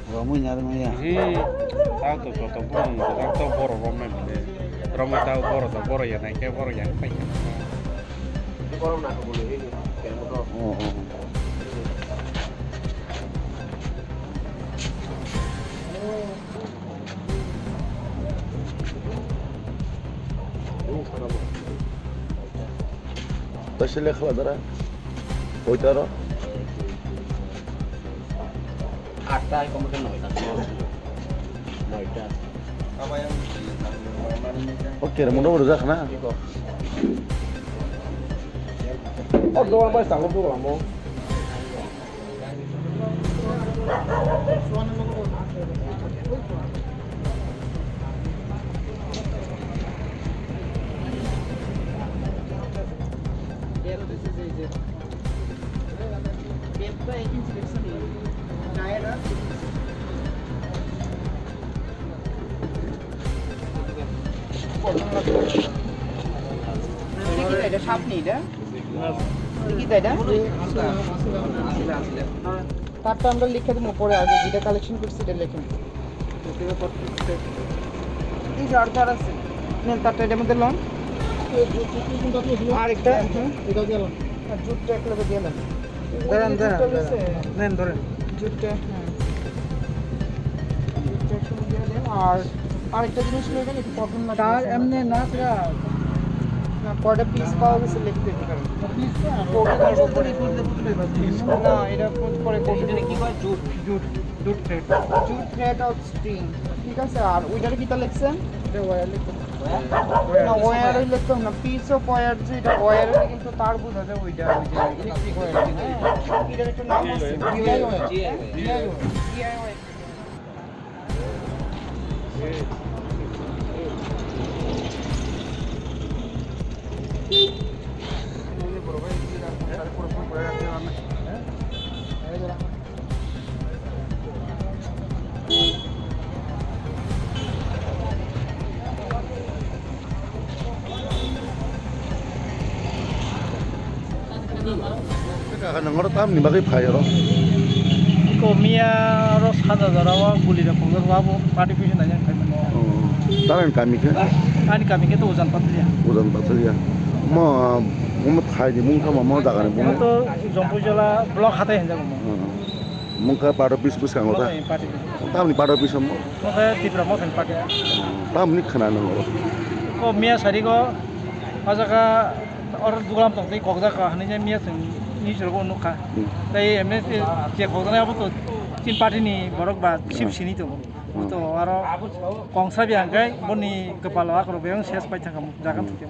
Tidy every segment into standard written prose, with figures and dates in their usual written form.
Romo nyari maya. Tahu tuh foto pun, tahu boro Romo ini. Romo tahu boro ya naik ke boro yang baik. Ini kalau nak boleh ini, kayak motor. Oh. Taşı le khaladara. Oitara. 8টা কমকে 9টা 9টা Oke, mudah udah zak na. Oh, doang pas tanggung tuh kamu. এটা সাপ নেই এটা কি তাই না তারটা আমরা লিখে দেবো পরে আগে যেটা কালেকশন করছি এটা লিখে এই ঝড় ঝড় আছে নেন তারটা এটার মধ্যে লন আর একটা এটা দিয়ে লন আর জুটটা এক লগে দিয়ে দেন নেন ধরেন জুটটা আর আরেকটা জিনিস নেবেন একটু প্রবলেম না তার এমনি না কয়টা পিস পাওয়া গেছে লিখতে না এটা পরে কি কয় জুট থ্রেড অফ স্ট্রিং ঠিক আছে আর ওইটার কি তা লিখছেন এটা ওয়্যার লিখতে না ওয়্যারই লিখতাম না পিস অফ ওয়্যার যে এটা ওয়্যারে কিন্তু তার বোঝা যায় ওইটা ইলেকট্রিক ওয়্যার এটার একটা নাম আছে DI wire Kakak nengor tam ni bagi payah loh. Komia ros hada darawa guli da punggar wabu participation aja kan. Taran kami ke? Ani kami ke tuh uzan patria. Udan betul ya. Mau thai di mung sama mau dagan mung. Itu jompu jala blok hata yang jago mau. Mung ka paro bis kan ngota. Tam ni paro bis mo. Mau kayak tipra mau kan pakai. Tam ni khana nengor. Komia sari ko aja orang dulam tong tei kokda ka hanya mia sing ni sergo nuka. Tei ms je kokda na abu tin party ni borok ba sip sini to. To aro kongsa bi angkai boni kepala akro beong ses pai chakam jakan tu.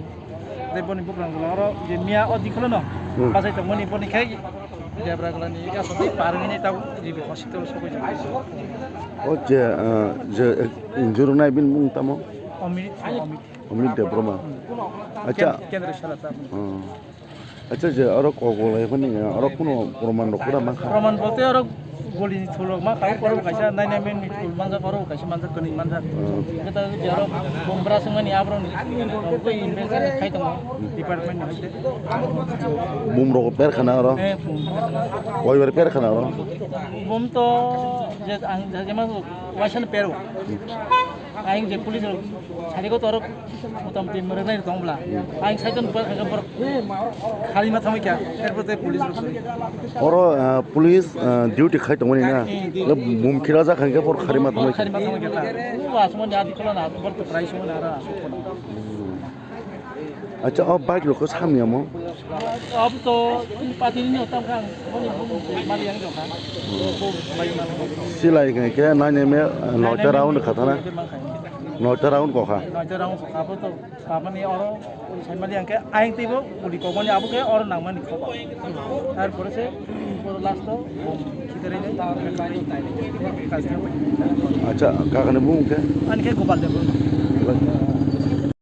Tei boni bukrang aro je mia odi kholo no. Pasai to boni kai dia beragala ni ka soti paru ni tau di hospital sokoi. Oh je injur nai bin mung tamo. Omit de broma. Acha. Kendra shalata. Acha je aro kogolai pani aro kuno proman rokura mangka. Proman bolte aro goli ni thulok ma kai koro kaisa nai men ni thul manja koro kaisa manja kani manja. Kita jaro bombra sangani abro ni. Ko invest kai tamo department ni. Bumro ko per khana aro. Koi bar per khana aro. Bum to je ang jama wasan peru. aing je police sari ko torok motamti merenai tongla aing saiton par khali ma thamai kya erpote police oro police duty khai tongmani na bum khira ja khangke por kharima thamai khali ma thamai kya wa asman jadi kola na por to price mo na ra acha ob bike lo ko samya mo अब तो party नहीं होता खान माल yang जो खान वो भाई माल silai ngai ke na ne me noita round khathana noita round ko kha नजर round खाबो तो पापा नहीं और साइड माल yang के आइंग तिबो पुली को बने अब के और नाम नहीं खो तार पर से लास्ट तो किधर है acha ka kana bum ke अनके गोपाल देव